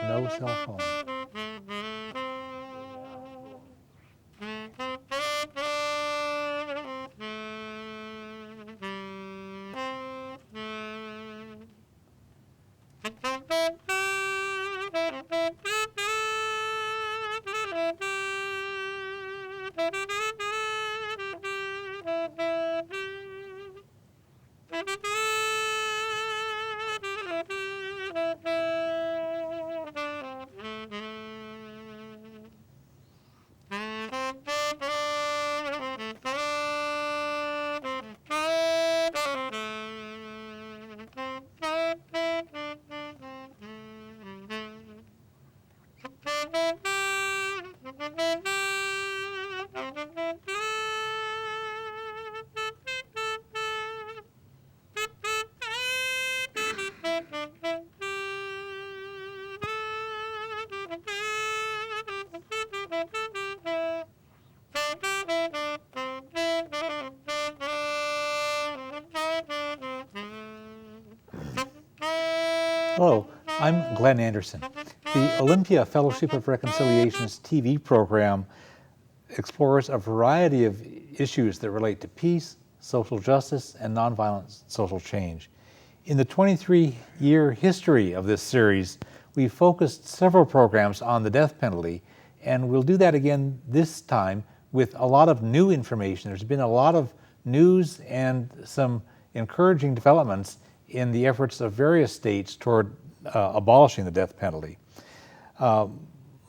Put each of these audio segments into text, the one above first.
no cell phone. Hello, I'm Glenn Anderson. The Olympia Fellowship of Reconciliation's TV program explores a variety of issues that relate to peace, social justice, and nonviolent social change. In the 23-year history of this series, we've focused several programs on the death penalty, and we'll do that again this time with a lot of new information. There's been a lot of news and some encouraging developments in the efforts of various states toward abolishing the death penalty.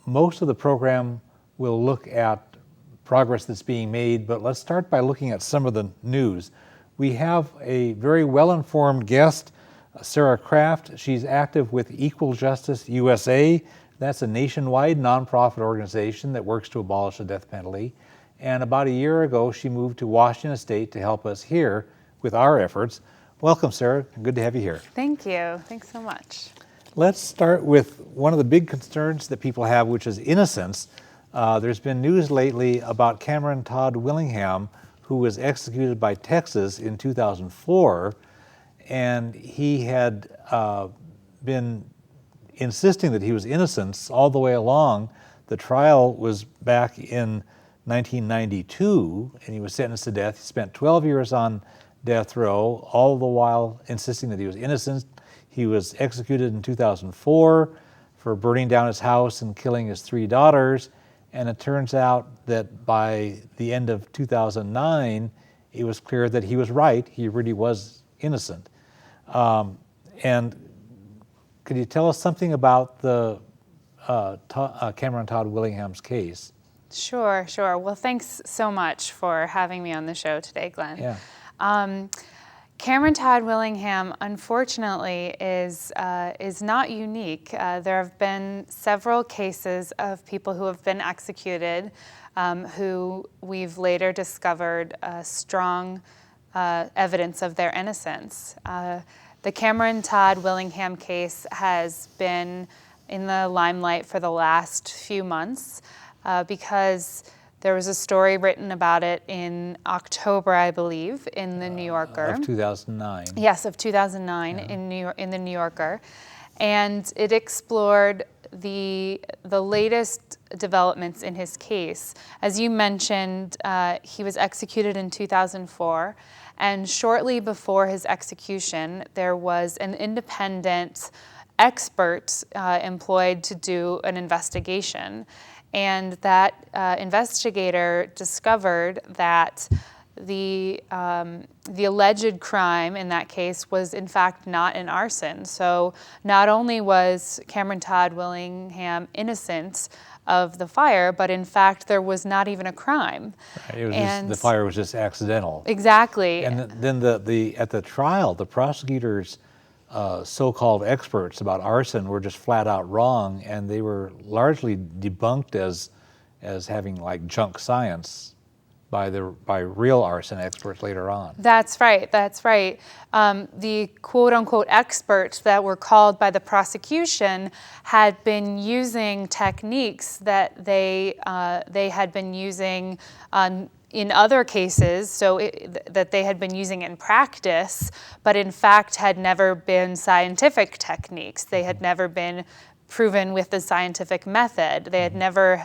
Most of the program will look at progress that's being made, but let's start by looking at some of the news. We have a very well-informed guest, Sarah Kraft. She's active with Equal Justice USA. That's a nationwide nonprofit organization that works to abolish the death penalty. And about a year ago, she moved to Washington State to help us here with our efforts. Welcome, Sarah. Good to have you here. Thank you. Thanks so much. Let's start with one of the big concerns that people have, which is innocence. There's been news lately about Cameron Todd Willingham, who was executed by Texas in 2004, and he had been insisting that he was innocent all the way along. The trial was back in 1992, and he was sentenced to death. He spent 12 years on death row, all the while insisting that he was innocent. He was executed in 2004 for burning down his house and killing his 3 daughters. And it turns out that by the end of 2009, it was clear that he was right. He really was innocent. And could you tell us something about the Cameron Todd Willingham's case? Sure. Well, thanks so much for having me on the show today, Glenn. Yeah. Cameron Todd Willingham, unfortunately, is not unique. There have been several cases of people who have been executed who we've later discovered strong evidence of their innocence. The Cameron Todd Willingham case has been in the limelight for the last few months because there was a story written about it in October, I believe, in the New Yorker. Of 2009. Yes, of 2009 in the New Yorker. And it explored the latest developments in his case. As you mentioned, he was executed in 2004. And shortly before his execution, there was an independent expert employed to do an investigation. And that investigator discovered that the alleged crime in that case was in fact not an arson. So not only was Cameron Todd Willingham innocent of the fire, but in fact there was not even a crime. Right. It was the fire was just accidental. Exactly. And then at the trial, the prosecutors so-called experts about arson were just flat out wrong, and they were largely debunked as having like junk science by real arson experts later on. That's right. The quote-unquote experts that were called by the prosecution had been using techniques that they had been using in other cases, that they had been using in practice, but in fact had never been scientific techniques. They had never been proven with the scientific method. They had never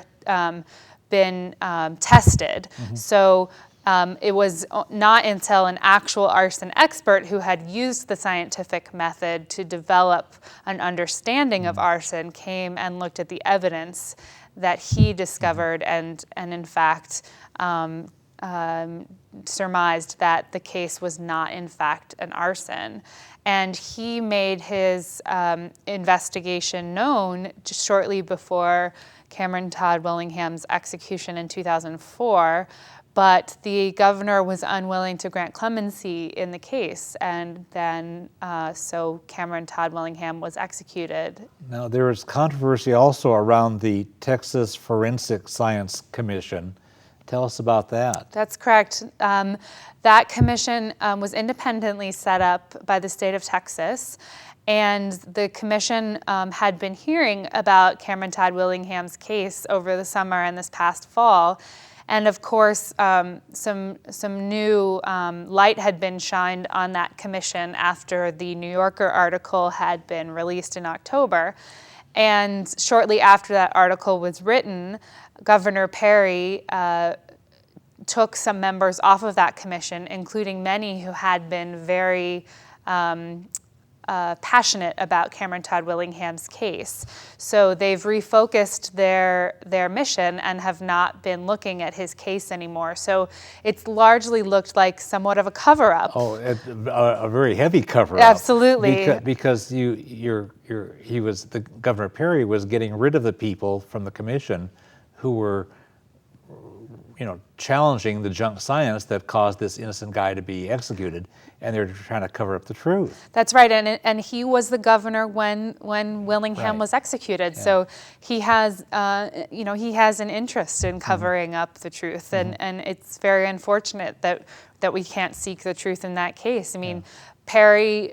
been tested. So it was not until an actual arson expert who had used the scientific method to develop an understanding of arson came and looked at the evidence that he discovered and in fact surmised that the case was not in fact an arson. And he made his investigation known just shortly before Cameron Todd Willingham's execution in 2004, but the governor was unwilling to grant clemency in the case, and then so Cameron Todd Willingham was executed. Now, there is controversy also around the Texas Forensic Science Commission. Tell us about that. That's correct. That commission was independently set up by the state of Texas, and the commission had been hearing about Cameron Todd Willingham's case over the summer and this past fall. And of course, some new light had been shined on that commission after the New Yorker article had been released in October. And shortly after that article was written, Governor Perry took some members off of that commission, including many who had been very passionate about Cameron Todd Willingham's case. So they've refocused their mission and have not been looking at his case anymore. So it's largely looked like somewhat of a cover-up. Oh, a very heavy cover-up. Absolutely. Because Governor Perry was getting rid of the people from the commission who were, challenging the junk science that caused this innocent guy to be executed, and they're trying to cover up the truth. That's right, and he was the governor when Willingham was executed. Yeah. So he has, he has an interest in covering up the truth, and it's very unfortunate that we can't seek the truth in that case. I mean. Perry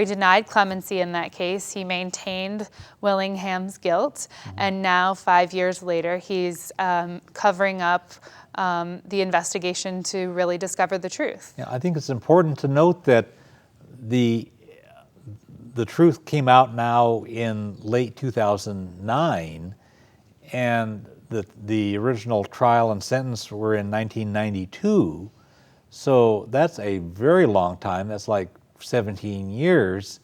denied clemency in that case. He maintained Willingham's guilt, and now 5 years later, he's covering up the investigation to really discover the truth. Yeah, I think it's important to note that the truth came out now in late 2009, and the original trial and sentence were in 1992. So that's a very long time. That's like 17 years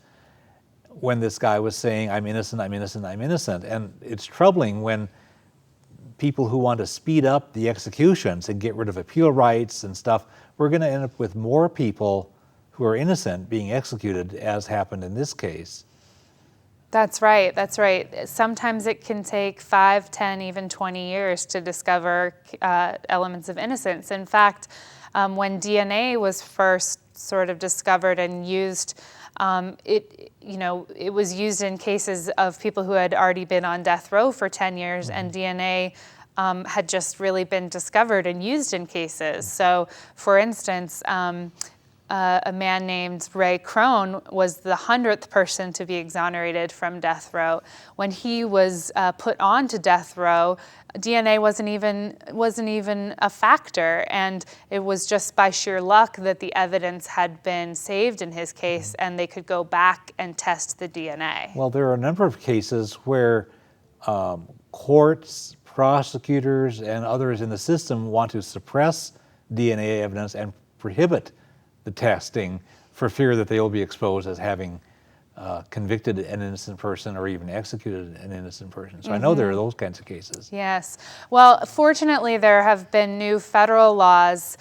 when this guy was saying, I'm innocent, I'm innocent, I'm innocent. And it's troubling when people who want to speed up the executions and get rid of appeal rights and stuff, we're going to end up with more people who are innocent being executed, as happened in this case. That's right, that's right. Sometimes it can take 5, 10, even 20 years to discover elements of innocence. In fact, when DNA was first sort of discovered and used, it was used in cases of people who had already been on death row for 10 years, and DNA had just really been discovered and used in cases. So, for instance, a man named Ray Crone was the 100th person to be exonerated from death row. When he was put onto death row, DNA wasn't even a factor, and it was just by sheer luck that the evidence had been saved in his case, and they could go back and test the DNA. Well, there are a number of cases where courts, prosecutors, and others in the system want to suppress DNA evidence and prohibit the testing for fear that they will be exposed as having convicted an innocent person or even executed an innocent person. So I know there are those kinds of cases. Yes. Well, fortunately, there have been new federal laws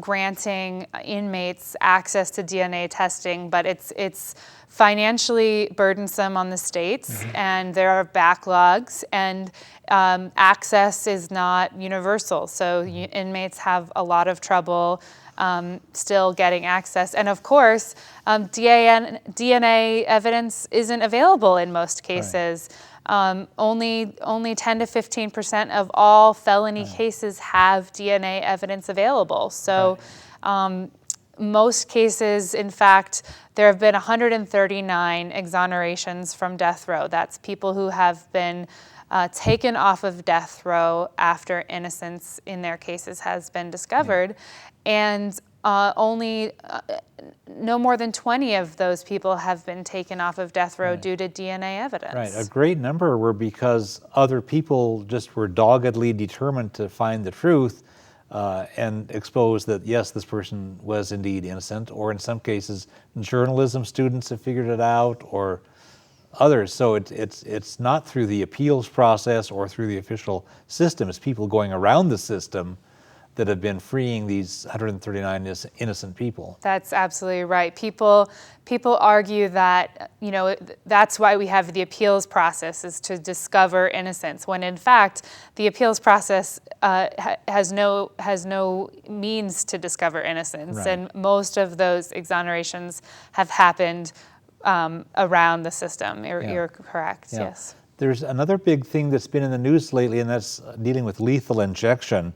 granting inmates access to DNA testing, but it's financially burdensome on the states, and there are backlogs, and access is not universal. So inmates have a lot of trouble still getting access. And of course, DNA evidence isn't available in most cases. Right. Only 10 to 15% of all felony cases have DNA evidence available. So most cases, in fact, there have been 139 exonerations from death row. That's people who have been taken off of death row after innocence in their cases has been discovered. And only no more than 20 of those people have been taken off of death row due to DNA evidence. Right. A great number were because other people just were doggedly determined to find the truth and expose that, yes, this person was indeed innocent, or in some cases, journalism students have figured it out, or others. So it's not through the appeals process or through the official system. It's people going around the system that have been freeing these 139 innocent people. That's absolutely right. People argue that, that's why we have the appeals process, is to discover innocence, when in fact the appeals process has no means to discover innocence. Right. And most of those exonerations have happened around the system. You're correct. Yeah. Yes. There's another big thing that's been in the news lately, and that's dealing with lethal injection.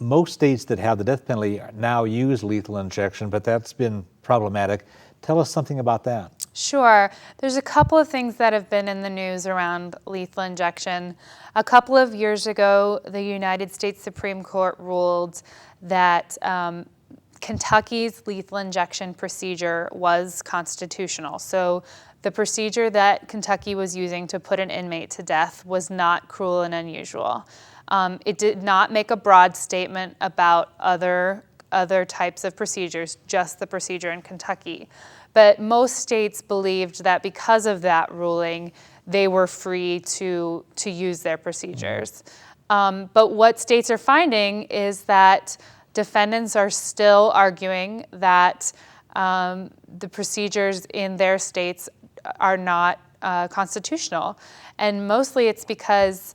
Most states that have the death penalty now use lethal injection, but that's been problematic. Tell us something about that. Sure. There's a couple of things that have been in the news around lethal injection. A couple of years ago, the United States Supreme Court ruled that Kentucky's lethal injection procedure was constitutional. So the procedure that Kentucky was using to put an inmate to death was not cruel and unusual. It did not make a broad statement about other types of procedures, just the procedure in Kentucky. But most states believed that because of that ruling, they were free to use their procedures. But what states are finding is that defendants are still arguing that the procedures in their states are not constitutional. And mostly it's because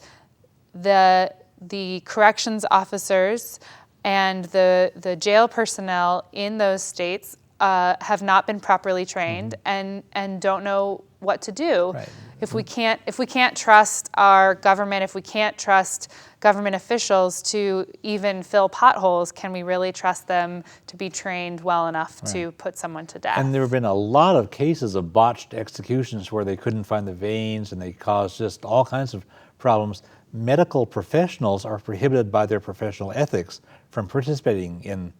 the corrections officers and the jail personnel in those states have not been properly trained and don't know what to do. Right. If we can't trust our government, if we can't trust government officials to even fill potholes, can we really trust them to be trained well enough to put someone to death? And there have been a lot of cases of botched executions where they couldn't find the veins and they caused just all kinds of problems. Medical professionals are prohibited by their professional ethics from participating in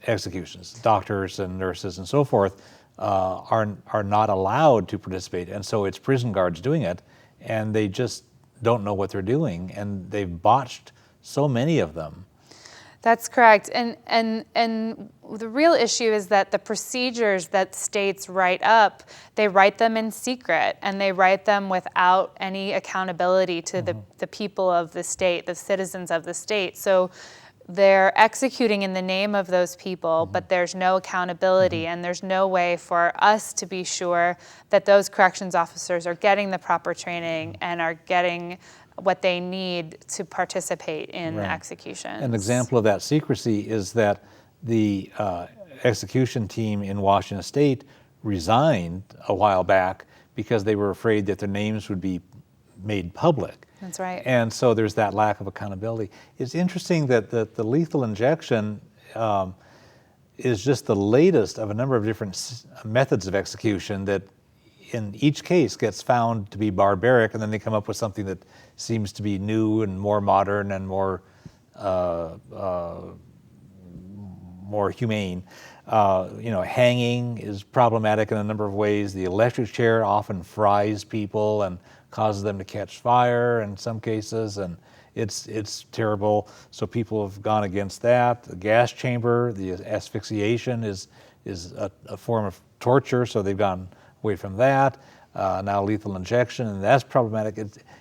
executions. Doctors and nurses and so forth are not allowed to participate, and so it's prison guards doing it, and they just don't know what they're doing, and they've botched so many of them. That's correct. And the real issue is that the procedures that states write up, they write them in secret, and they write them without any accountability to the people of the state, the citizens of the state. So they're executing in the name of those people, but there's no accountability, and there's no way for us to be sure that those corrections officers are getting the proper training and are getting what they need to participate in executions. An example of that secrecy is that the execution team in Washington State resigned a while back because they were afraid that their names would be made public. That's right. And so there's that lack of accountability. It's interesting that the lethal injection is just the latest of a number of different methods of execution that in each case gets found to be barbaric, and then they come up with something that seems to be new and more modern and more humane. Hanging is problematic in a number of ways. The electric chair often fries people and causes them to catch fire in some cases, and it's terrible. So people have gone against that. The gas chamber, the asphyxiation is a form of torture, so they've gone away from that. Now lethal injection, and that's problematic.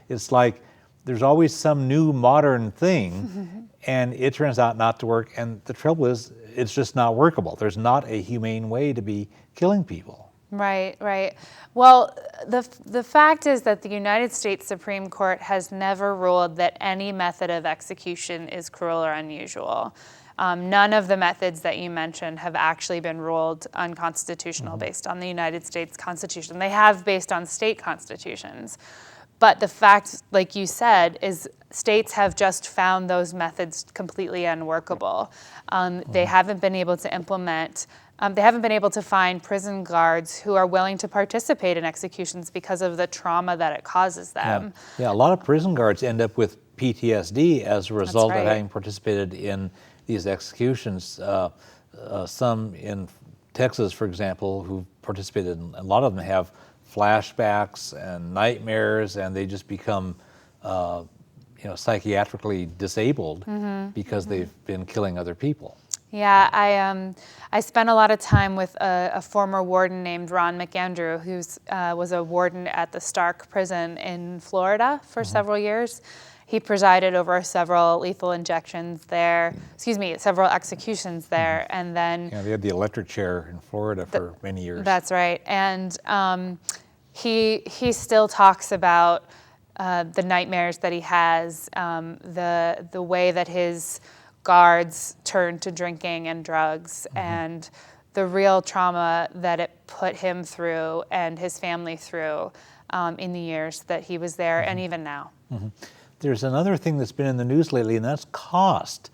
It's like there's always some new modern thing, and it turns out not to work. And the trouble is, it's just not workable. There's not a humane way to be killing people. Right. Well, the fact is that the United States Supreme Court has never ruled that any method of execution is cruel or unusual. None of the methods that you mentioned have actually been ruled unconstitutional based on the United States Constitution. They have based on state constitutions. But the fact, like you said, is states have just found those methods completely unworkable. They haven't been able to implement, they haven't been able to find prison guards who are willing to participate in executions because of the trauma that it causes them. Yeah, a lot of prison guards end up with PTSD as a result of right. having participated in these executions. Some in Texas, for example, who participated in a lot of them have flashbacks and nightmares, and they just become psychiatrically disabled because they've been killing other people. Yeah, I spent a lot of time with a former warden named Ron McAndrew, who was a warden at the Stark prison in Florida for several years. He presided over several lethal injections there, several executions there, and then... Yeah, they had the electric chair in Florida for many years. That's right, and he still talks about the nightmares that he has, the way that his guards turned to drinking and drugs, and the real trauma that it put him through and his family through in the years that he was there, and even now. There's another thing that's been in the news lately, and that's cost.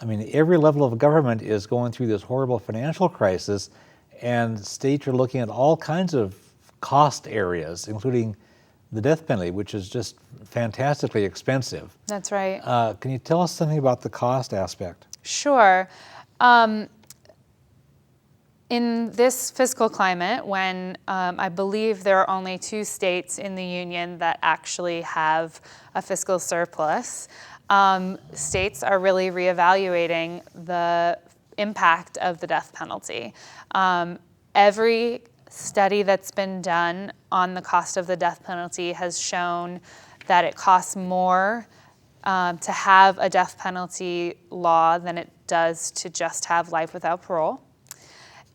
I mean, every level of government is going through this horrible financial crisis, and states are looking at all kinds of cost areas, including the death penalty, which is just fantastically expensive. That's right. Can you tell us something about the cost aspect? Sure. In this fiscal climate, when I believe there are only 2 states in the union that actually have a fiscal surplus, states are really reevaluating the impact of the death penalty. Every study that's been done on the cost of the death penalty has shown that it costs more to have a death penalty law than it does to just have life without parole.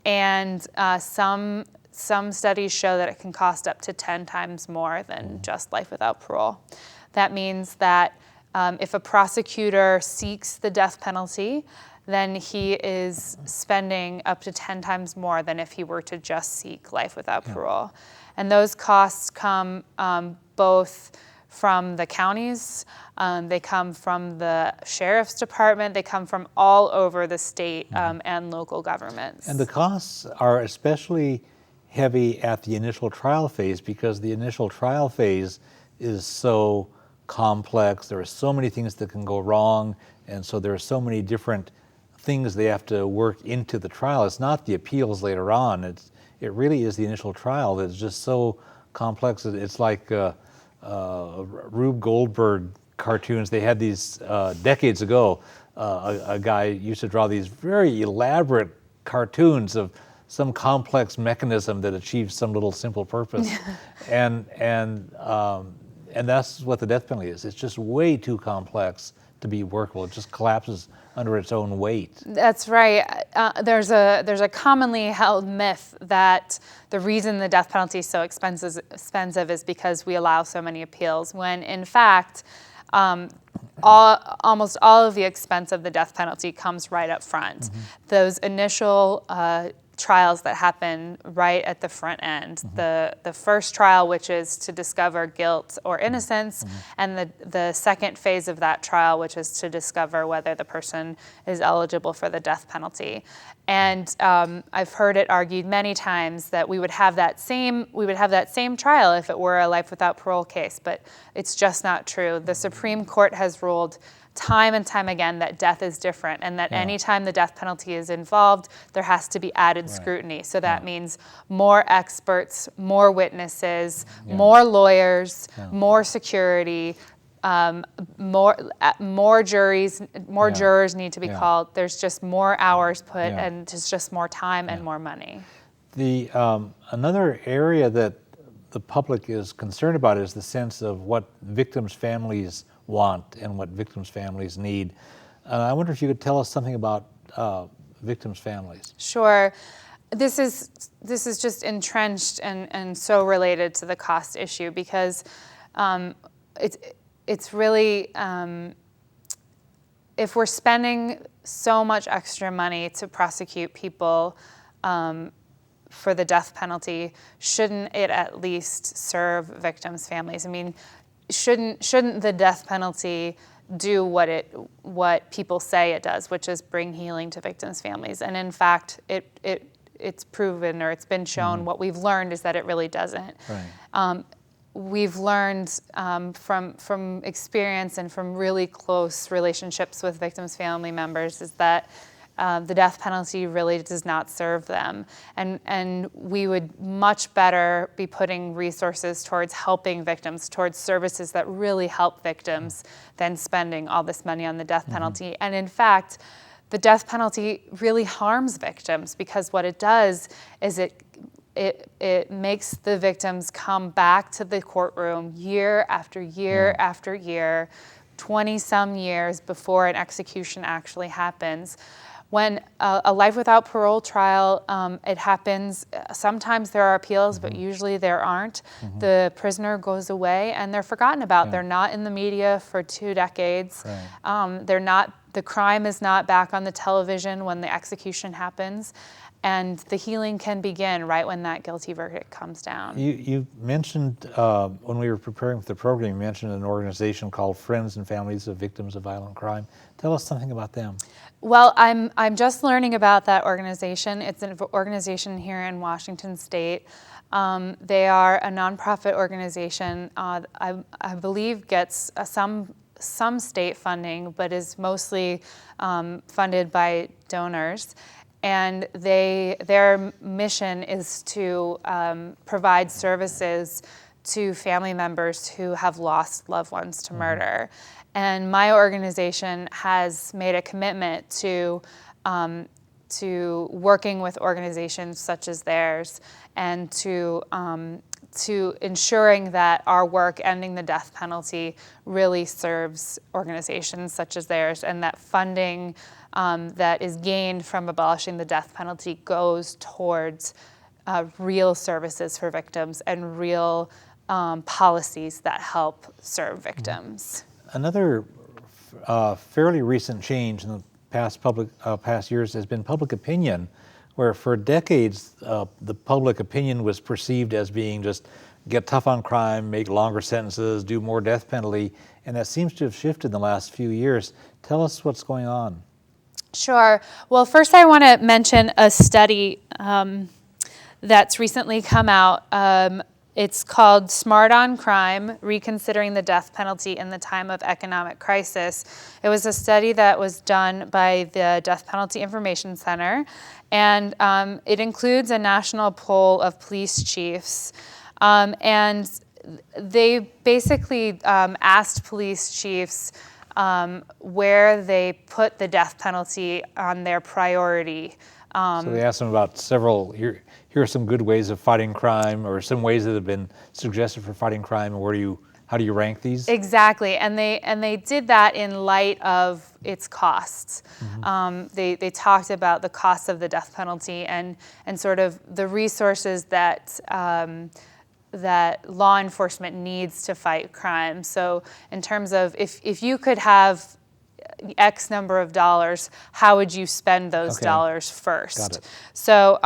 And some studies show that it can cost up to 10 times more than just life without parole. That means that if a prosecutor seeks the death penalty, then he is spending up to 10 times more than if he were to just seek life without parole. And those costs come both from the counties, they come from the sheriff's department, they come from all over the state and local governments. And the costs are especially heavy at the initial trial phase, because the initial trial phase is so complex. There are so many things that can go wrong, and so there are so many different things they have to work into the trial. It's not the appeals later on. It really is the initial trial that's just so complex. It's like Rube Goldberg cartoons. They had these decades ago. A guy used to draw these very elaborate cartoons of some complex mechanism that achieves some little simple purpose, and that's what the death penalty is. It's just way too complex to be workable. It just collapses under its own weight. That's right. There's a commonly held myth that the reason the death penalty is so expensive is because we allow so many appeals, when in fact, almost all of the expense of the death penalty comes right up front. Those initial trials that happen right at the front end. The first trial, which is to discover guilt or innocence, and the second phase of that trial, which is to discover whether the person is eligible for the death penalty. And I've heard it argued many times that we would have that same trial if it were a life without parole case, but it's just not true. The Supreme Court has ruled time and time again that death is different, and that anytime the death penalty is involved, there has to be added scrutiny. So that means more experts, more witnesses, more lawyers, more security, more juries, more jurors need to be called. There's just more hours put, and it's just more time and more money. The another area that the public is concerned about is the sense of what victims' families want and what victims' families need. I wonder if you could tell us something about victims' families. Sure. This is just entrenched and so related to the cost issue, because it's really, if we're spending so much extra money to prosecute people for the death penalty, shouldn't it at least serve victims' families? I mean, shouldn't the death penalty do what people say it does, which is bring healing to victims' families? And in fact, it's proven, or it's been shown, what we've learned is that it really doesn't. Right. we've learned from experience and from really close relationships with victims' family members is that the death penalty really does not serve them. And we would much better be putting resources towards helping victims, towards services that really help victims, than spending all this money on the death penalty. And in fact, the death penalty really harms victims, because what it does is it makes the victims come back to the courtroom year after year after year, 20-some years before an execution actually happens. When a life without parole trial, it happens, sometimes there are appeals, but usually there aren't. The prisoner goes away and they're forgotten about. They're not in the media for 2 decades. The crime is not back on the television when the execution happens. And the healing can begin right when that guilty verdict comes down. You mentioned, when we were preparing for the program, you mentioned an organization called Friends and Families of Victims of Violent Crime. Tell us something about them. Well, I'm just learning about that organization. It's an organization here in Washington State. They are a nonprofit organization. I believe gets some state funding, but is mostly funded by donors. And their mission is to provide services to family members who have lost loved ones to murder. And my organization has made a commitment to working with organizations such as theirs, and to ensuring that our work ending the death penalty really serves organizations such as theirs, and that funding that is gained from abolishing the death penalty goes towards real services for victims and real policies that help serve victims. Another fairly recent change in the past years has been public opinion, where for decades the public opinion was perceived as being just get tough on crime, make longer sentences, do more death penalty, and that seems to have shifted in the last few years. Tell us what's going on. Sure. Well, first I want to mention a study that's recently come out. It's called Smart on Crime, Reconsidering the Death Penalty in the Time of Economic Crisis. It was a study that was done by the Death Penalty Information Center, and it includes a national poll of police chiefs. And they basically asked police chiefs where they put the death penalty on their priority. So they asked them about several, here are some good ways of fighting crime, or some ways that have been suggested for fighting crime, and how do you rank these? Exactly, and they did that in light of its costs. They talked about the costs of the death penalty and sort of the resources that law enforcement needs to fight crime. So in terms of if you could have X number of dollars, how would you spend those dollars first? Got it. So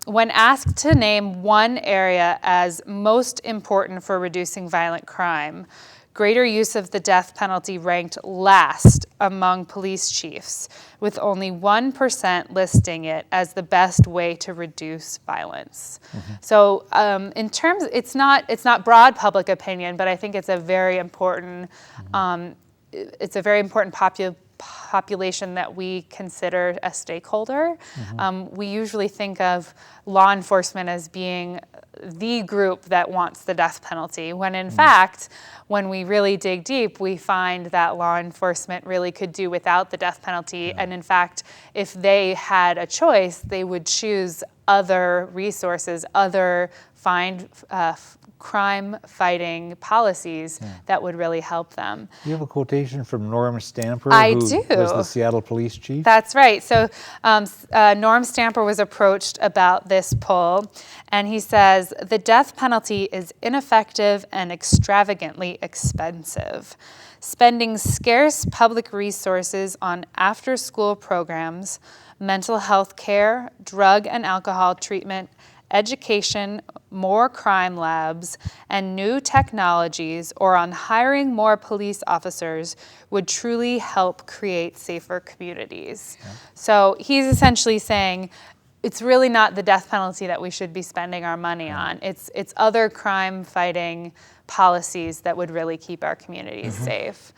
when asked to name one area as most important for reducing violent crime, greater use of the death penalty ranked last among police chiefs, with only 1% listing it as the best way to reduce violence. So in terms, it's not broad public opinion, but I think it's a very important population that we consider a stakeholder. We usually think of law enforcement as being the group that wants the death penalty, when in fact, when we really dig deep, we find that law enforcement really could do without the death penalty. And in fact, if they had a choice, they would choose other resources, other crime-fighting policies that would really help them. You have a quotation from Norm Stamper, who was the Seattle police chief? That's right. So Norm Stamper was approached about this poll, and he says, the death penalty is ineffective and extravagantly expensive. Spending scarce public resources on after-school programs, mental health care, drug and alcohol treatment, education, more crime labs, and new technologies, or on hiring more police officers, would truly help create safer communities. So he's essentially saying, it's really not the death penalty that we should be spending our money on. It's other crime-fighting policies that would really keep our communities safe.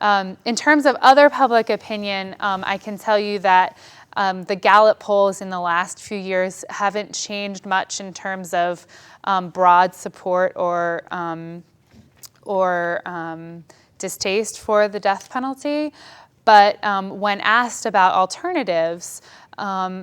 In terms of other public opinion, I can tell you that the Gallup polls in the last few years haven't changed much in terms of broad support or distaste for the death penalty. But when asked about alternatives,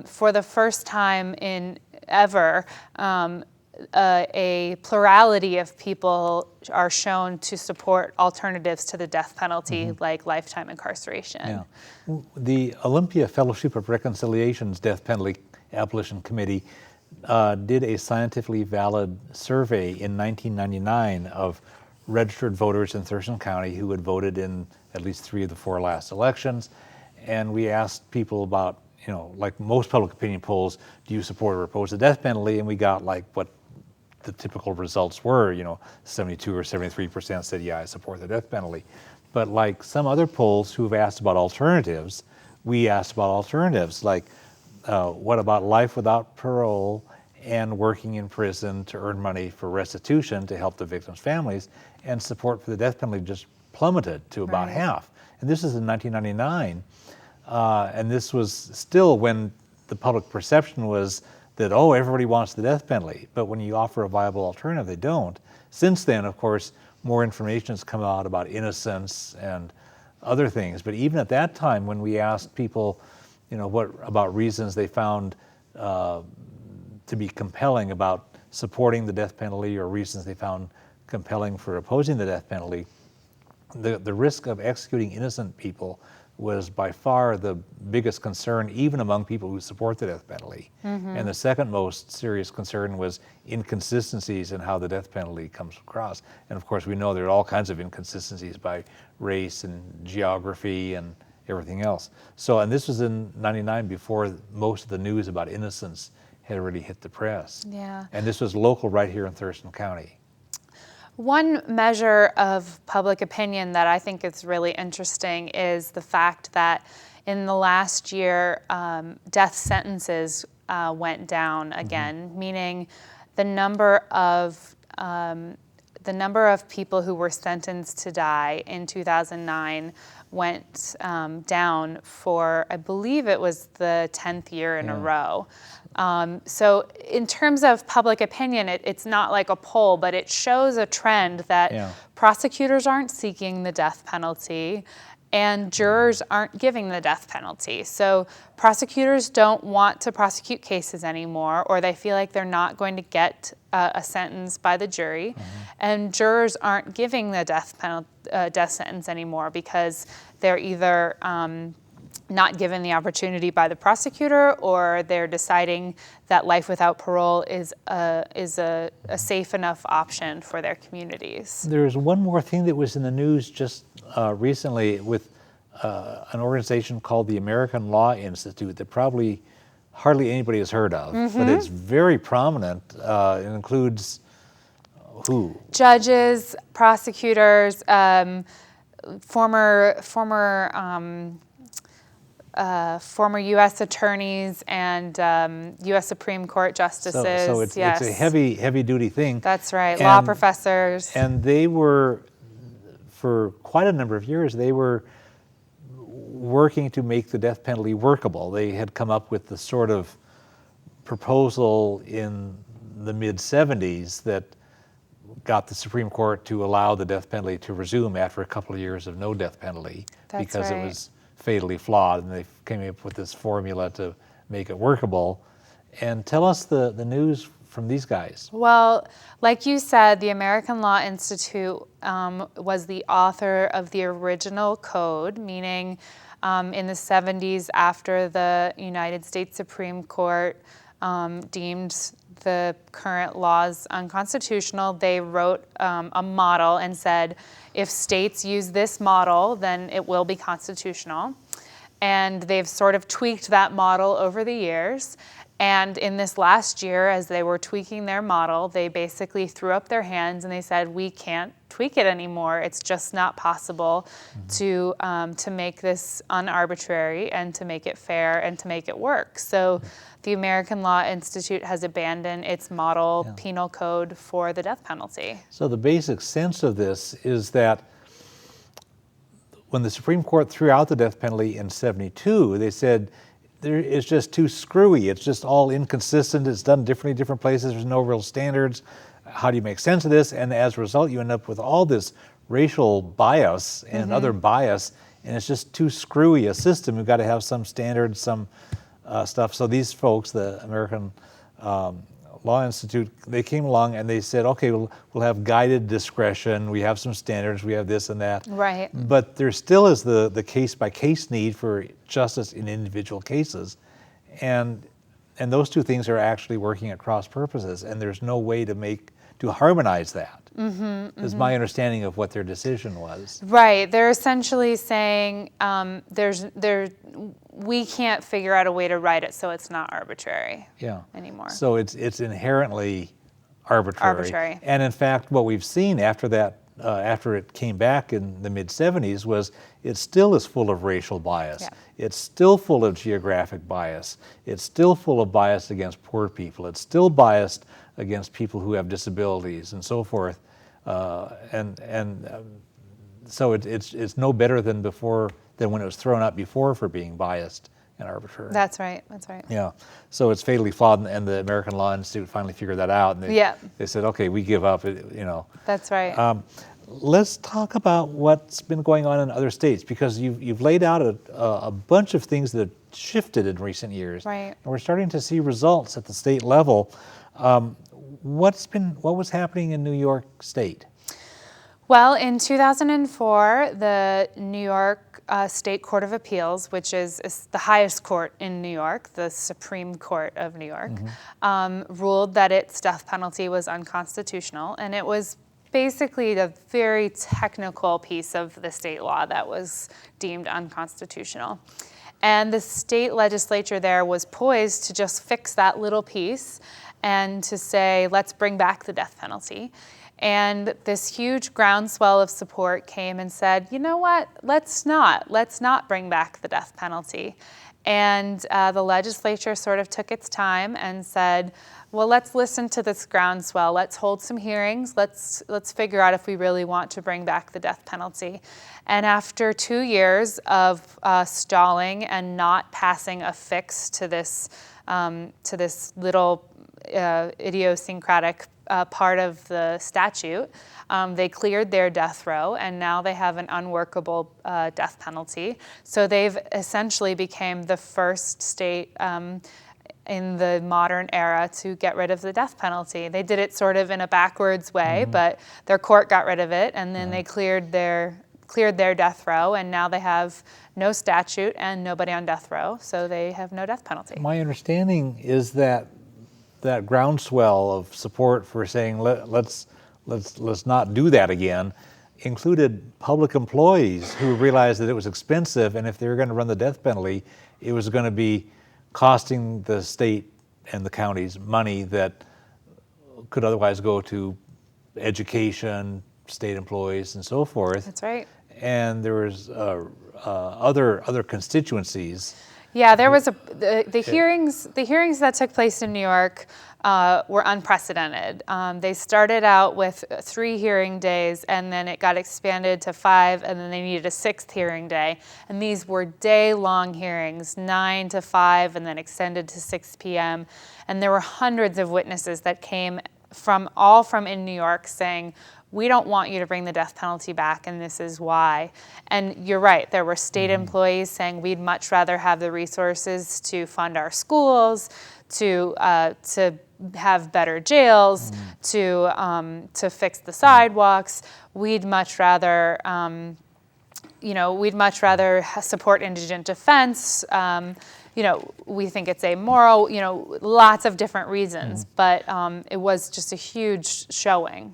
for the first time in ever, a plurality of people are shown to support alternatives to the death penalty, like lifetime incarceration. Yeah. The Olympia Fellowship of Reconciliation's Death Penalty Abolition Committee did a scientifically valid survey in 1999 of registered voters in Thurston County who had voted in at least 3 of the 4 last elections. And we asked people about, like most public opinion polls, do you support or oppose the death penalty? And we got like what the typical results were, 72 or 73% said, yeah, I support the death penalty. But like some other polls who have asked about alternatives, we asked about alternatives, like what about life without parole and working in prison to earn money for restitution to help the victims' families, and support for the death penalty just plummeted to about half. And this is in 1999, and this was still when the public perception was that, oh, everybody wants the death penalty, but when you offer a viable alternative, they don't. Since then, of course, more information has come out about innocence and other things, but even at that time, when we asked people, what about reasons they found to be compelling about supporting the death penalty or reasons they found compelling for opposing the death penalty, the risk of executing innocent people was by far the biggest concern, even among people who support the death penalty. And the second most serious concern was inconsistencies in how the death penalty comes across. And of course, we know there are all kinds of inconsistencies by race and geography and everything else. So, and this was in '99 before most of the news about innocence had already hit the press. Yeah. And this was local right here in Thurston County. One measure of public opinion that I think is really interesting is the fact that in the last year, death sentences went down again, meaning the number of people who were sentenced to die in 2009 went down for, I believe it was the 10th year in a row. So in terms of public opinion, it's not like a poll, but it shows a trend that prosecutors aren't seeking the death penalty and jurors aren't giving the death penalty. So prosecutors don't want to prosecute cases anymore, or they feel like they're not going to get a sentence by the jury, and jurors aren't giving the death sentence anymore because they're either not given the opportunity by the prosecutor, or they're deciding that life without parole is a safe enough option for their communities. There's one more thing that was in the news just recently with an organization called the American Law Institute that probably hardly anybody has heard of, but it's very prominent. It includes who? Judges, prosecutors, former U.S. attorneys and U.S. Supreme Court justices. So it's a heavy duty thing. That's right, law professors. And they were, for quite a number of years, they were working to make the death penalty workable. They had come up with the sort of proposal in the mid-'70s that got the Supreme Court to allow the death penalty to resume after a couple of years of no death penalty. That's because right. It was fatally flawed, and they came up with this formula to make it workable. And tell us the news from these guys. Well, like you said, the American Law Institute was the author of the original code, meaning in the 70s, after the United States Supreme Court deemed the current laws unconstitutional, they wrote a model and said, if states use this model, then it will be constitutional. And they've sort of tweaked that model over the years. And in this last year, as they were tweaking their model, they basically threw up their hands and they said, we can't tweak tweak it anymore. It's just not possible to make this unarbitrary and to make it fair and to make it work. So the American Law Institute has abandoned its model penal code for the death penalty. So the basic sense of this is that when the Supreme Court threw out the death penalty in '72, they said it's just too screwy. It's just all inconsistent. It's done differently in different places. There's no real standards. How do you make sense of this? And as a result, you end up with all this racial bias and other bias, and it's just too screwy a system. You've got to have some standards, some stuff. So these folks, the American Law Institute, they came along and they said, okay, we'll have guided discretion. We have some standards. We have this and that. Right. But there still is the case-by-case need for justice in individual cases. And those two things are actually working at cross purposes, and there's no way to harmonize that. Is my understanding of what their decision was. Right. They're essentially saying we can't figure out a way to write it so it's not arbitrary anymore. So it's inherently arbitrary. Arbitrary. And in fact, what we've seen after that, after it came back in the mid-'70s, was it still is full of racial bias. Yeah. It's still full of geographic bias. It's still full of bias against poor people. It's still biased against people who have disabilities and so forth. So it's no better than before, than when it was thrown out before for being biased and arbitrary. That's right. That's right. Yeah. So it's fatally flawed, and the American Law Institute finally figured that out. And they said, okay, we give up. That's right. Let's talk about what's been going on in other states, because you've laid out a bunch of things that have shifted in recent years. Right. And we're starting to see results at the state level. What was happening in New York State? Well, in 2004, the New York State Court of Appeals, which is the highest court in New York, the Supreme Court of New York, ruled that its death penalty was unconstitutional. And it was basically a very technical piece of the state law that was deemed unconstitutional. And the state legislature there was poised to just fix that little piece and to say, let's bring back the death penalty. And this huge groundswell of support came and said, you know what, let's not bring back the death penalty. And the legislature sort of took its time and said, well, let's listen to this groundswell. Let's hold some hearings. Let's figure out if we really want to bring back the death penalty. And after 2 years of stalling and not passing a fix to this little idiosyncratic part of the statute, they cleared their death row, and now they have an unworkable death penalty. So they've essentially became the first state in the modern era to get rid of the death penalty. They did it sort of in a backwards way, but their court got rid of it, and then they cleared their death row, and now they have no statute and nobody on death row, so they have no death penalty. My understanding is that groundswell of support for saying let's not do that again included public employees who realized that it was expensive, and if they were going to run the death penalty, it was going to be costing the state and the counties money that could otherwise go to education, state employees, and so forth. That's right. And there was other constituencies. Yeah, there was the hearings that took place in New York were unprecedented. They started out with 3 hearing days, and then it got expanded to 5, and then they needed a 6th hearing day. And these were day-long hearings, 9 to 5, and then extended to 6 p.m. And there were hundreds of witnesses that came from in New York saying, we don't want you to bring the death penalty back, and this is why. And you're right, there were state employees saying we'd much rather have the resources to fund our schools, to have better jails, to fix the sidewalks. We'd much rather, support indigent defense. We think it's amoral, lots of different reasons, but it was just a huge showing.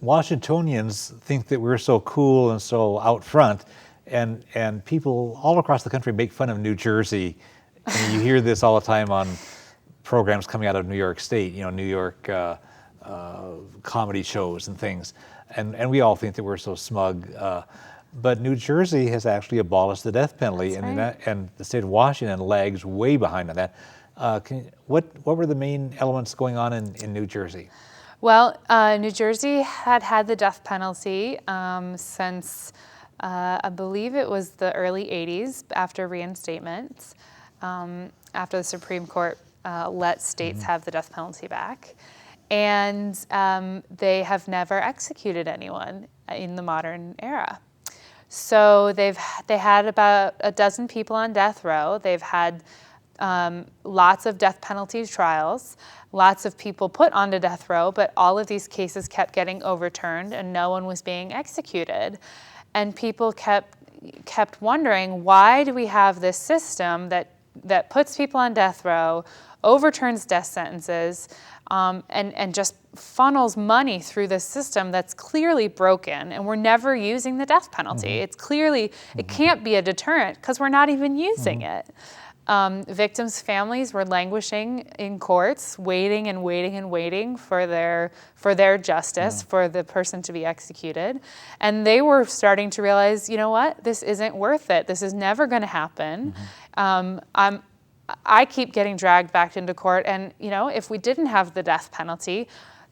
Washingtonians think that we're so cool and so out front, and people all across the country make fun of New Jersey. And you hear this all the time on programs coming out of New York State. New York comedy shows and things, and we all think that we're so smug. But New Jersey has actually abolished the death penalty, That's right. and the state of Washington lags way behind on that. What were the main elements going on in New Jersey? Well, New Jersey had the death penalty since I believe it was the early 80s after reinstatement, after the Supreme Court let states have the death penalty back. And they have never executed anyone in the modern era. So they had about a dozen people on death row. They've had lots of death penalty trials, lots of people put onto death row, but all of these cases kept getting overturned and no one was being executed. And people kept wondering, why do we have this system that puts people on death row, overturns death sentences, and just funnels money through this system that's clearly broken, and we're never using the death penalty. It's clearly, it can't be a deterrent because we're not even using it. Victims' families were languishing in courts, waiting and waiting and waiting for their justice, for the person to be executed. And they were starting to realize, you know what, this isn't worth it. This is never going to happen. I keep getting dragged back into court, and if we didn't have the death penalty,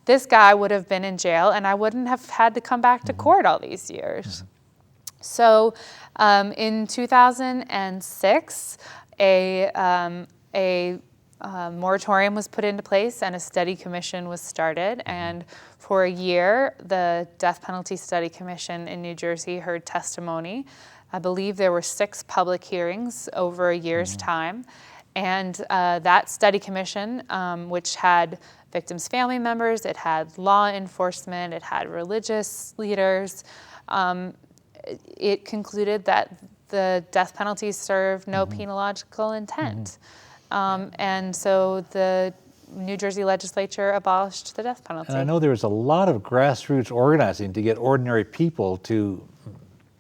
this guy would have been in jail and I wouldn't have had to come back to court all these years. So in 2006, a moratorium was put into place and a study commission was started. And for a year, the Death Penalty Study Commission in New Jersey heard testimony. I believe there were 6 public hearings over a year's time. And that study commission, which had victims' family members, it had law enforcement, it had religious leaders, it concluded that the death penalty served no penological intent. And so the New Jersey legislature abolished the death penalty. And I know there was a lot of grassroots organizing to get ordinary people to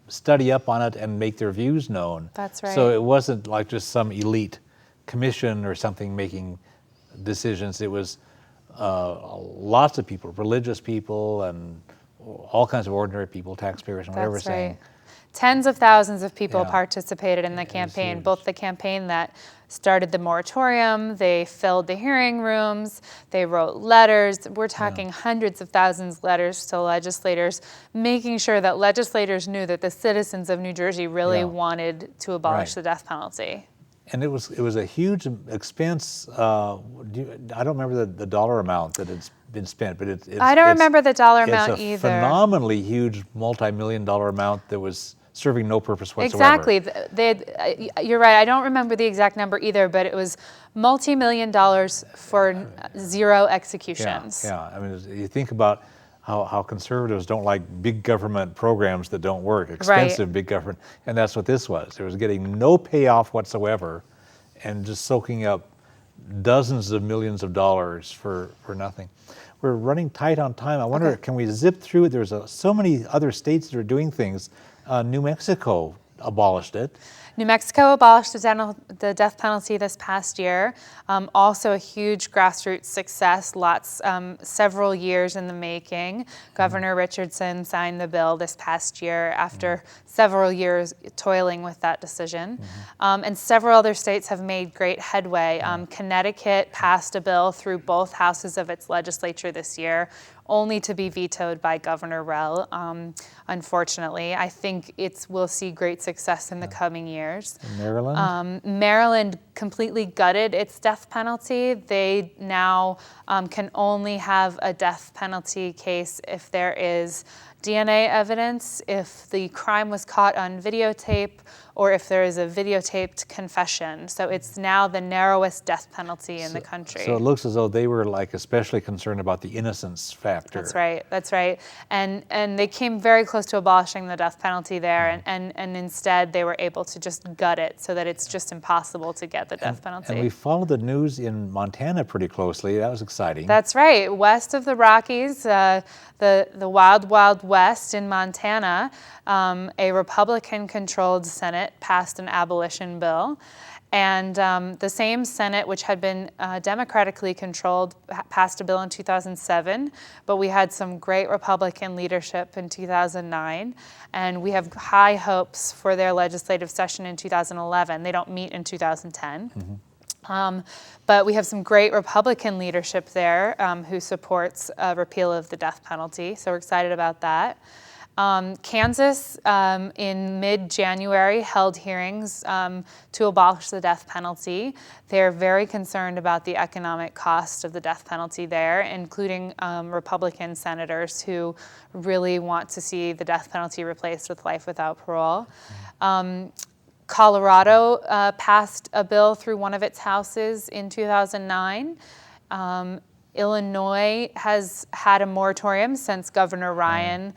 study up on it and make their views known. That's right. So it wasn't like just some elite commission or something making decisions. It was lots of people, religious people and all kinds of ordinary people, taxpayers and whatever. That's right. Tens of thousands of people participated in the It was campaign, huge. both the campaign that started the moratorium, they filled the hearing rooms, they wrote letters. We're talking hundreds of thousands of letters to legislators, making sure that legislators knew that the citizens of New Jersey really wanted to abolish the death penalty. And it was a huge expense. I don't remember the dollar amount that it's been spent, but I don't remember the dollar amount either. It's a phenomenally huge multi-million-dollar amount that was serving no purpose whatsoever. Exactly. You're right. I don't remember the exact number either, but it was multi-million dollars for 0 executions. Yeah. I mean, you think about how conservatives don't like big government programs that don't work, expensive big government, and that's what this was. It was getting no payoff whatsoever and just soaking up dozens of millions of dollars for nothing. We're running tight on time. I wonder, can we zip through it? There's so many other states that are doing things. New Mexico abolished it. New Mexico abolished the death penalty this past year. Also a huge grassroots success, several years in the making. Governor Richardson signed the bill this past year after several years toiling with that decision. And several other states have made great headway. Connecticut passed a bill through both houses of its legislature this year, only to be vetoed by Governor Rell, unfortunately. I think we'll see great success in the coming years. Maryland? Maryland completely gutted its death penalty. They now can only have a death penalty case if there is DNA evidence, if the crime was caught on videotape, or if there is a videotaped confession. So it's now the narrowest death penalty in the country. So it looks as though they were especially concerned about the innocence factor. That's right. And they came very close to abolishing the death penalty there, and instead they were able to just gut it so that it's just impossible to get the death penalty. And we followed the news in Montana pretty closely. That was exciting. That's right. West of the Rockies, the wild, wild west in Montana, a Republican-controlled Senate passed an abolition bill. And the same Senate, which had been democratically controlled, passed a bill in 2007, but we had some great Republican leadership in 2009, and we have high hopes for their legislative session in 2011. They don't meet in 2010. But we have some great Republican leadership there who supports repeal of the death penalty, so we're excited about that. Kansas, in mid-January, held hearings to abolish the death penalty. They're very concerned about the economic cost of the death penalty there, including Republican senators who really want to see the death penalty replaced with life without parole. Colorado passed a bill through one of its houses in 2009. Illinois has had a moratorium since Governor Ryan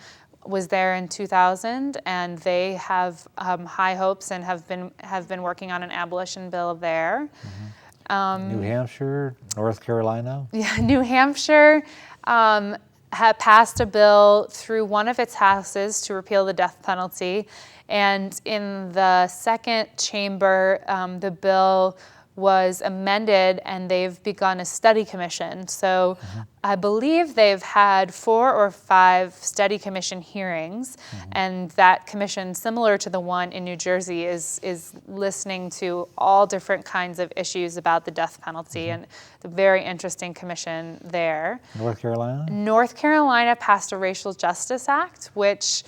was there in 2000, and they have high hopes and have been working on an abolition bill there. New Hampshire, North Carolina. Yeah, New Hampshire had passed a bill through one of its houses to repeal the death penalty, and in the second chamber, the bill was amended and they've begun a study commission. So I believe they've had 4 or 5 study commission hearings, and that commission, similar to the one in New Jersey, is listening to all different kinds of issues about the death penalty, and the very interesting commission there. North Carolina? North Carolina passed a Racial Justice Act, which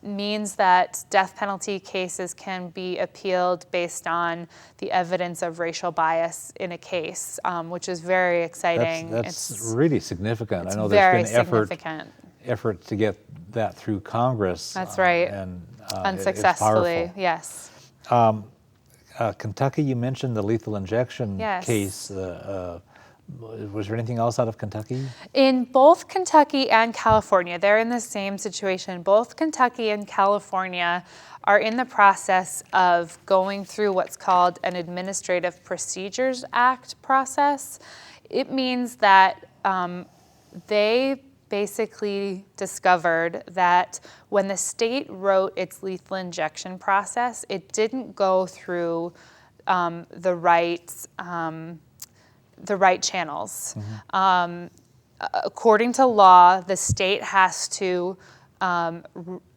means that death penalty cases can be appealed based on the evidence of racial bias in a case, which is very exciting. That's really significant. I know very there's been significant. effort to get that through Congress. That's right. And unsuccessfully, yes. Kentucky, you mentioned the lethal injection case. Was there anything else out of Kentucky? In both Kentucky and California, they're in the same situation. Both Kentucky and California are in the process of going through what's called an Administrative Procedures Act process. It means that they basically discovered that when the state wrote its lethal injection process, it didn't go through the right channels. According to law, the state has to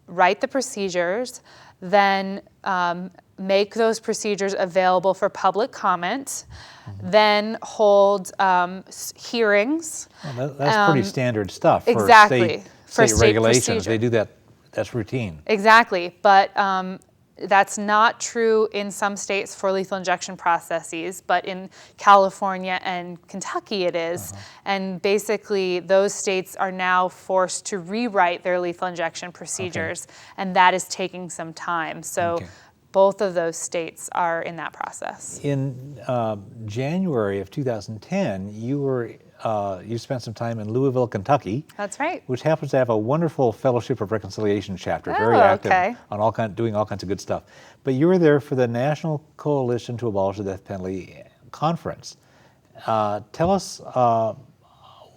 write the procedures, then make those procedures available for public comment, then hold hearings. Well, that's pretty standard stuff for exactly. state regulations. Procedure. They do that, that's routine. Exactly, but that's not true in some states for lethal injection processes, but in California and Kentucky it is. And basically those states are now forced to rewrite their lethal injection procedures, and that is taking some time. So both of those states are in that process. In January of 2010, you spent some time in Louisville, Kentucky. That's right. Which happens to have a wonderful Fellowship of Reconciliation chapter, very active on doing all kinds of good stuff. But you were there for the National Coalition to Abolish the Death Penalty conference. Tell us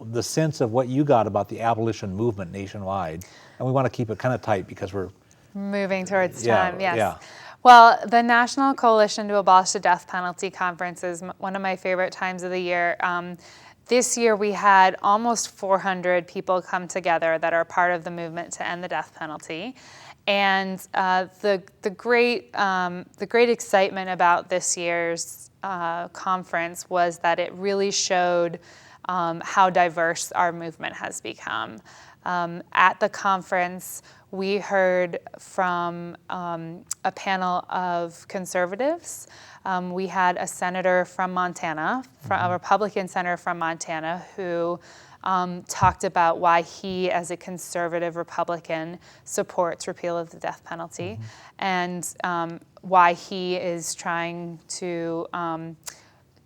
the sense of what you got about the abolition movement nationwide. And we want to keep it kind of tight because we're moving towards time, yes. Yeah. Well, the National Coalition to Abolish the Death Penalty conference is one of my favorite times of the year. This year we had almost 400 people come together that are part of the movement to end the death penalty. And the great excitement about this year's conference was that it really showed how diverse our movement has become. At the conference, we heard from a panel of conservatives. We had a senator from Montana, a Republican senator from Montana, who talked about why he, as a conservative Republican, supports repeal of the death penalty, and why he is trying to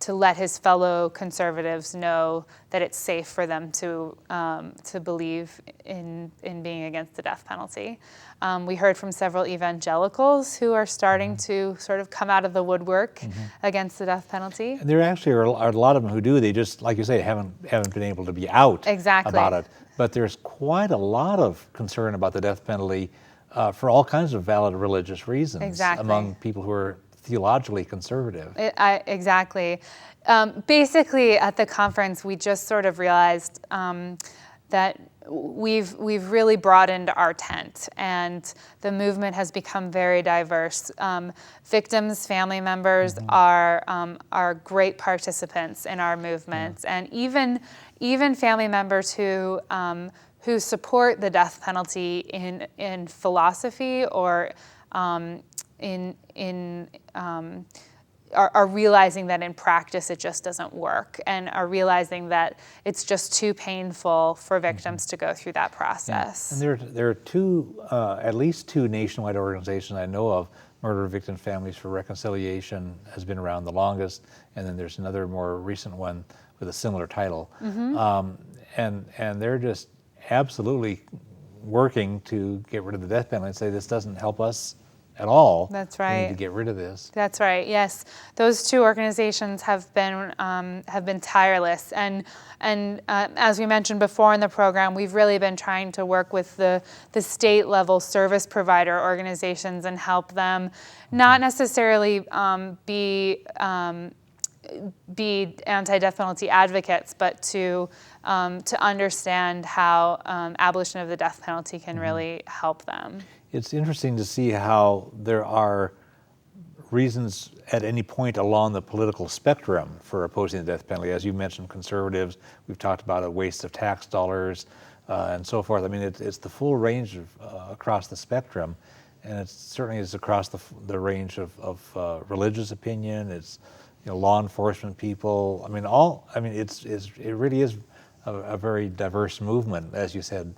let his fellow conservatives know that it's safe for them to believe in being against the death penalty. We heard from several evangelicals who are starting to sort of come out of the woodwork against the death penalty. There actually are a lot of them who do. They just, like you say, haven't been able to be out about it. But there's quite a lot of concern about the death penalty for all kinds of valid religious reasons among people who are theologically conservative. Exactly. Basically, at the conference, we just sort of realized that we've really broadened our tent, and the movement has become very diverse. Victims, family members are great participants in our movements, and even family members who support the death penalty in philosophy or are realizing that in practice it just doesn't work, and are realizing that it's just too painful for victims to go through that process. And there are two, at least two nationwide organizations I know of. Murder Victim Families for Reconciliation has been around the longest, and then there's another more recent one with a similar title. And they're just absolutely working to get rid of the death penalty and say this doesn't help us at all. That's right. We need to get rid of this. That's right. Yes, those two organizations have been tireless, and as we mentioned before in the program, we've really been trying to work with the state level service provider organizations and help them not necessarily be anti-death penalty advocates, but to understand how abolition of the death penalty can really help them. It's interesting to see how there are reasons at any point along the political spectrum for opposing the death penalty. As you mentioned, conservatives, we've talked about a waste of tax dollars and so forth. I mean, it's the full range of, across the spectrum, and it certainly is across the range of religious opinion. It's law enforcement people. I mean, it really is a very diverse movement, as you said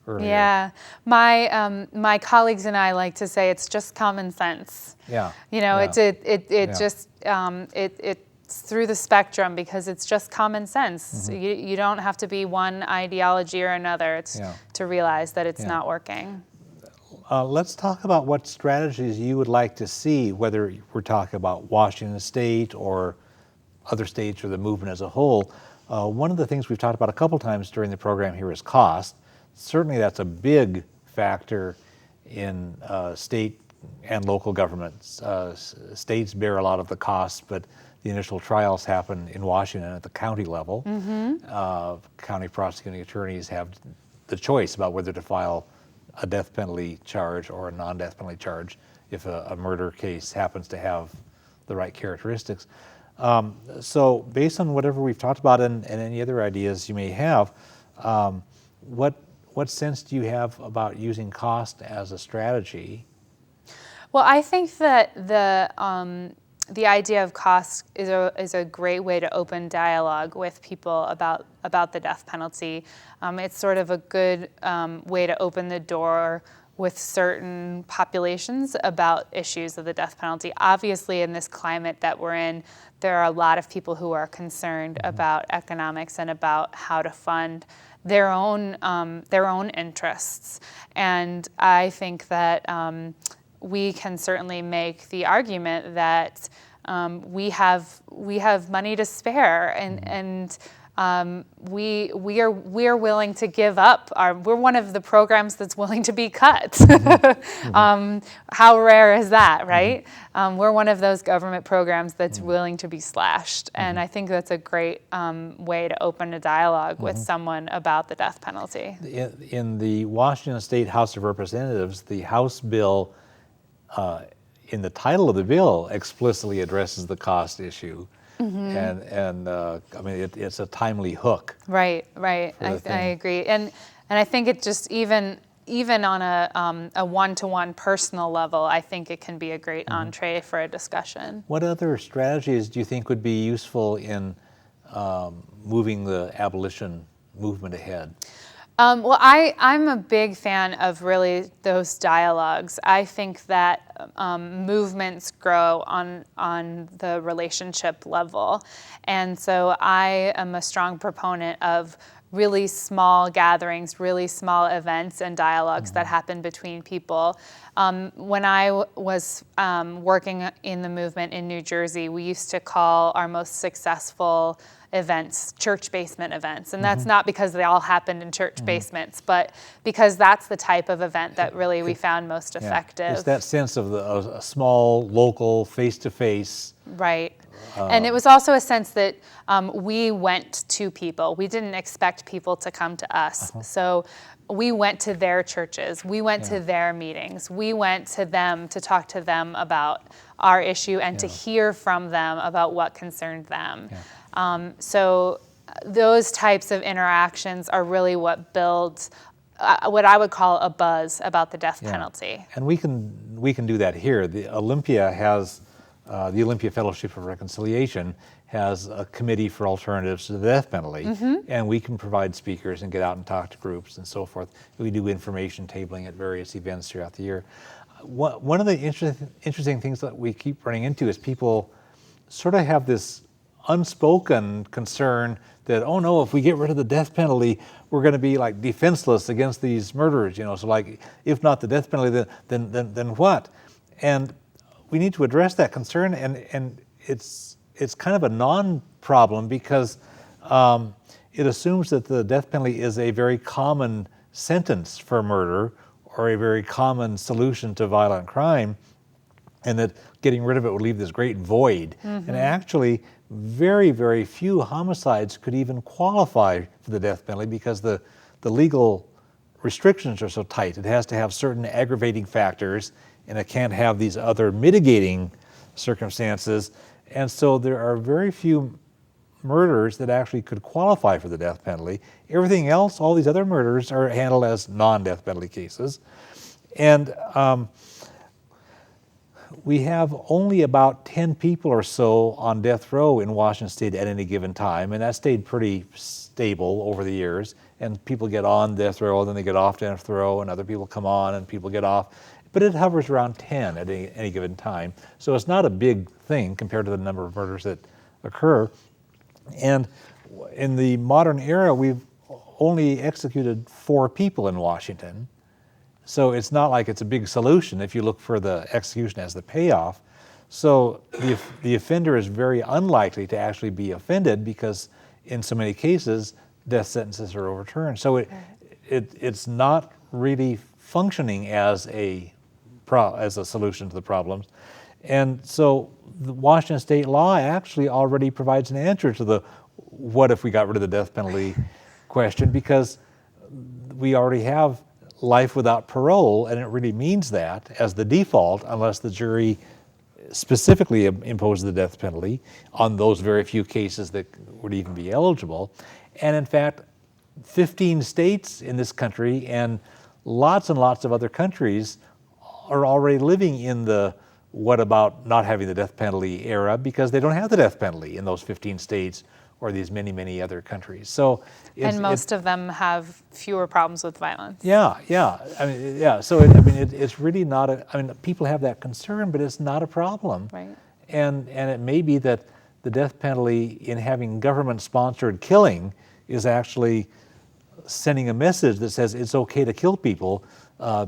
earlier. Yeah, my colleagues and I like to say it's just common sense. Yeah. It's through the spectrum because it's just common sense. You don't have to be one ideology or another. It's to realize that it's not working. Let's talk about what strategies you would like to see, whether we're talking about Washington State or other states or the movement as a whole. One of the things we've talked about a couple times during the program here is cost. Certainly that's a big factor in state and local governments. States bear a lot of the costs, but the initial trials happen in Washington at the county level. County prosecuting attorneys have the choice about whether to file a death penalty charge or a non-death penalty charge if a murder case happens to have the right characteristics. So based on whatever we've talked about and any other ideas you may have, what sense do you have about using cost as a strategy? Well, I think that the idea of cost is a great way to open dialogue with people about the death penalty. It's sort of a good way to open the door with certain populations about issues of the death penalty. Obviously, in this climate that we're in, there are a lot of people who are concerned about economics and about how to fund their own interests. And I think that we can certainly make the argument that we have money to spare, and we are willing to give up. We're one of the programs that's willing to be cut. How rare is that, right? We're one of those government programs that's willing to be slashed, and I think that's a great way to open a dialogue with someone about the death penalty. In the Washington State House of Representatives, the House bill, in the title of the bill, explicitly addresses the cost issue. And I mean, it's a timely hook. Right. I agree, and I think it just even on a one-to-one personal level, I think it can be a great entree for a discussion. What other strategies do you think would be useful in moving the abolition movement ahead? Well, I'm a big fan of really those dialogues. I think that movements grow on the relationship level. And so I am a strong proponent of really small gatherings, really small events and dialogues that happen between people. When I was working in the movement in New Jersey, we used to call our most successful events, church basement events. And that's not because they all happened in church basements, but because that's the type of event that really we found most effective. It's that sense of a small, local, face-to-face. Right. And it was also a sense that we went to people. We didn't expect people to come to us. So we went to their churches. We went to their meetings. We went to them to talk to them about our issue and to hear from them about what concerned them. So those types of interactions are really what builds what I would call a buzz about the death penalty. And we can do that here. The Olympia has the Olympia Fellowship for Reconciliation has a committee for alternatives to the death penalty, and we can provide speakers and get out and talk to groups and so forth. We do information tabling at various events throughout the year. One of the interesting things that we keep running into is people sort of have this unspoken concern that, oh no, if we get rid of the death penalty, we're going to be like defenseless against these murderers, you know. So like, if not the death penalty, then what? And we need to address that concern, and it's kind of a non-problem because it assumes that the death penalty is a very common sentence for murder or a very common solution to violent crime, and that getting rid of it would leave this great void. And actually, very, very few homicides could even qualify for the death penalty because the legal restrictions are so tight. It has to have certain aggravating factors, and it can't have these other mitigating circumstances. And so there are very few murders that actually could qualify for the death penalty. Everything else, all these other murders, are handled as non-death penalty cases. And we have only about 10 people or so on death row in Washington State at any given time, and that stayed pretty stable over the years. And people get on death row, and then they get off death row, and other people come on, and people get off. But it hovers around 10 at any given time. So it's not a big thing compared to the number of murders that occur. And in the modern era, we've only executed 4 people in Washington. So it's not like it's a big solution if you look for the execution as the payoff. So the offender is very unlikely to actually be offended because in so many cases, death sentences are overturned. So it's not really functioning as a solution to the problems. And so the Washington state law actually already provides an answer to the what if we got rid of the death penalty question, because we already have life without parole, and it really means that as the default unless the jury specifically imposes the death penalty on those very few cases that would even be eligible. And in fact, 15 states in this country and lots of other countries are already living in the what about not having the death penalty era because they don't have the death penalty in those 15 states or these many other countries. So and most of them have fewer problems with violence. Yeah. I mean, yeah. So it's really not people have that concern, but it's not a problem. Right. And it may be that the death penalty in having government-sponsored killing is actually sending a message that says it's okay to kill people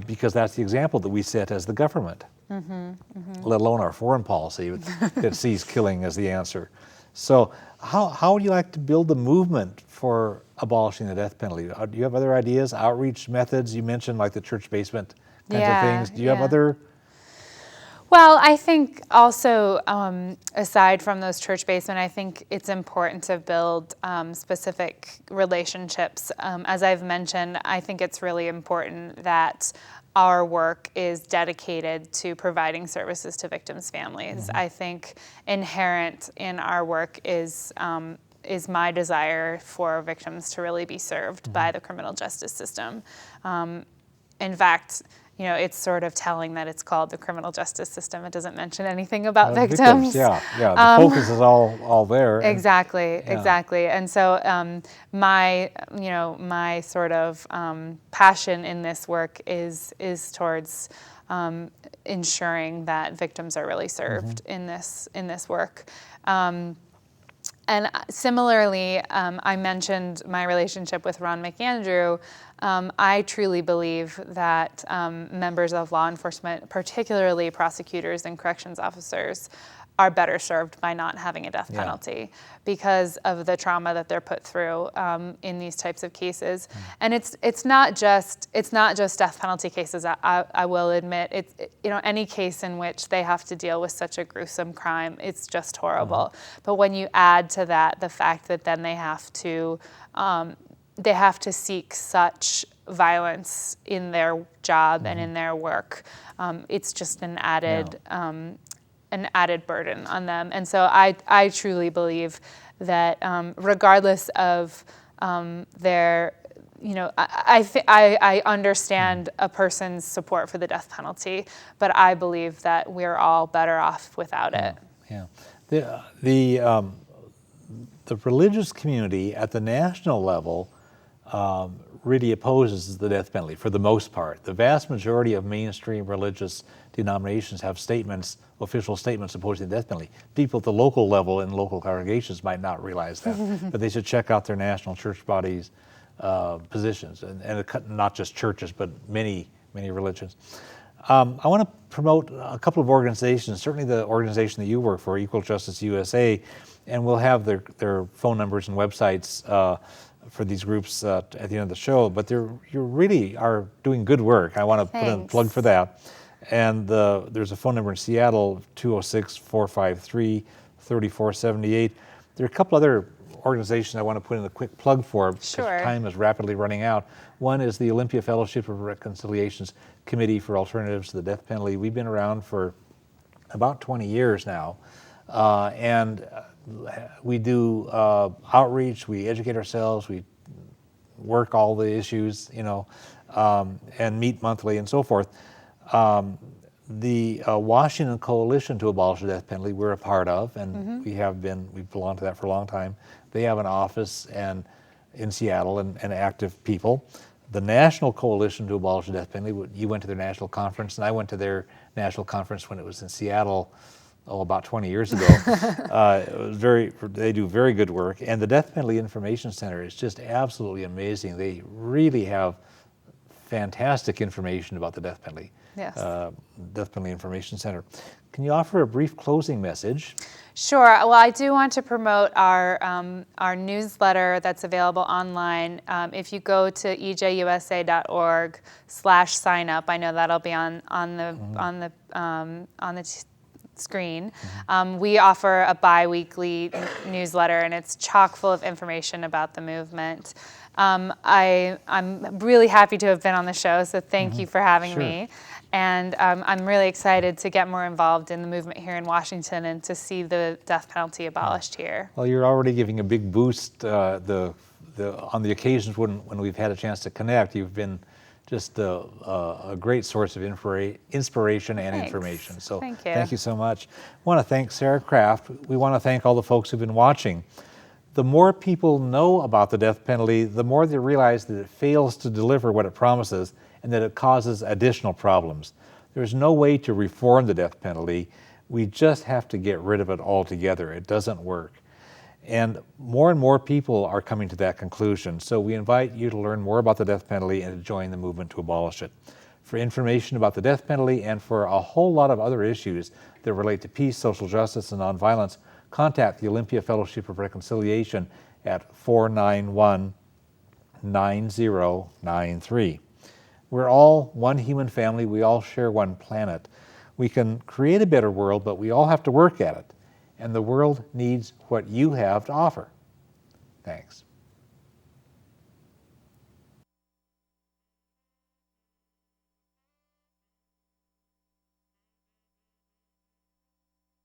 because that's the example that we set as the government, let alone our foreign policy that sees killing as the answer. So how would you like to build the movement for abolishing the death penalty? Do you have other ideas, outreach methods? You mentioned like the church basement kinds of things. Do you have other? Well, I think also, aside from those church basement, I think it's important to build specific relationships. As I've mentioned, I think it's really important that our work is dedicated to providing services to victims' families. I think inherent in our work is my desire for victims to really be served by the criminal justice system. In fact, it's sort of telling that it's called the criminal justice system. It doesn't mention anything about victims. Yeah. The focus is all there. Exactly. And so my sort of passion in this work is towards ensuring that victims are really served in this work. And similarly, I mentioned my relationship with Ron McAndrew. I truly believe that members of law enforcement, particularly prosecutors and corrections officers, are better served by not having a death penalty because of the trauma that they're put through in these types of cases. And it's not just death penalty cases. I will admit, it's any case in which they have to deal with such a gruesome crime, it's just horrible. But when you add to that the fact that then they have to seek such violence in their job and in their work, it's just an added burden on them. And so I truly believe that regardless of their, I understand a person's support for the death penalty, but I believe that we're all better off without it. Yeah. The religious community at the national level really opposes the death penalty for the most part. The vast majority of mainstream religious denominations have statements, official statements opposing the death penalty. People at the local level in local congregations might not realize that, but they should check out their national church bodies' positions, and not just churches, but many religions. I want to promote a couple of organizations, certainly the organization that you work for, Equal Justice USA, and we'll have their phone numbers and websites for these groups at the end of the show, but you really are doing good work. I want to put in a plug for that. And there's a phone number in Seattle, 206-453-3478. There are a couple other organizations I want to put in a quick plug for because time is rapidly running out. One is the Olympia Fellowship of Reconciliation's Committee for Alternatives to the Death Penalty. We've been around for about 20 years now, and we do outreach, we educate ourselves, we work all the issues, and meet monthly and so forth. The Washington Coalition to Abolish the Death Penalty we're a part of, and we've belonged to that for a long time. They have an office in Seattle and active people. The National Coalition to Abolish the Death Penalty, you went to their national conference, and I went to their national conference when it was in Seattle, about 20 years ago. They do very good work, and the Death Penalty Information Center is just absolutely amazing. They really have fantastic information about the death penalty. Yes. Death Penalty Information Center. Can you offer a brief closing message? Sure. Well, I do want to promote our newsletter that's available online. If you go to ejusa.org/sign up, I know that'll be on the screen. We offer a bi-weekly newsletter, and it's chock full of information about the movement. I'm really happy to have been on the show, so thank you for having me. And I'm really excited to get more involved in the movement here in Washington and to see the death penalty abolished here. Well, you're already giving a big boost on the occasions when we've had a chance to connect. You've been just a great source of inspiration and information. So thank you so much. I want to thank Sarah Kraft. We want to thank all the folks who've been watching. The more people know about the death penalty, the more they realize that it fails to deliver what it promises and that it causes additional problems. There's no way to reform the death penalty. We just have to get rid of it altogether. It doesn't work. And more people are coming to that conclusion. So we invite you to learn more about the death penalty and to join the movement to abolish it. For information about the death penalty and for a whole lot of other issues that relate to peace, social justice, and nonviolence, contact the Olympia Fellowship of Reconciliation at 491-9093. We're all one human family. We all share one planet. We can create a better world, but we all have to work at it. And the world needs what you have to offer. Thanks.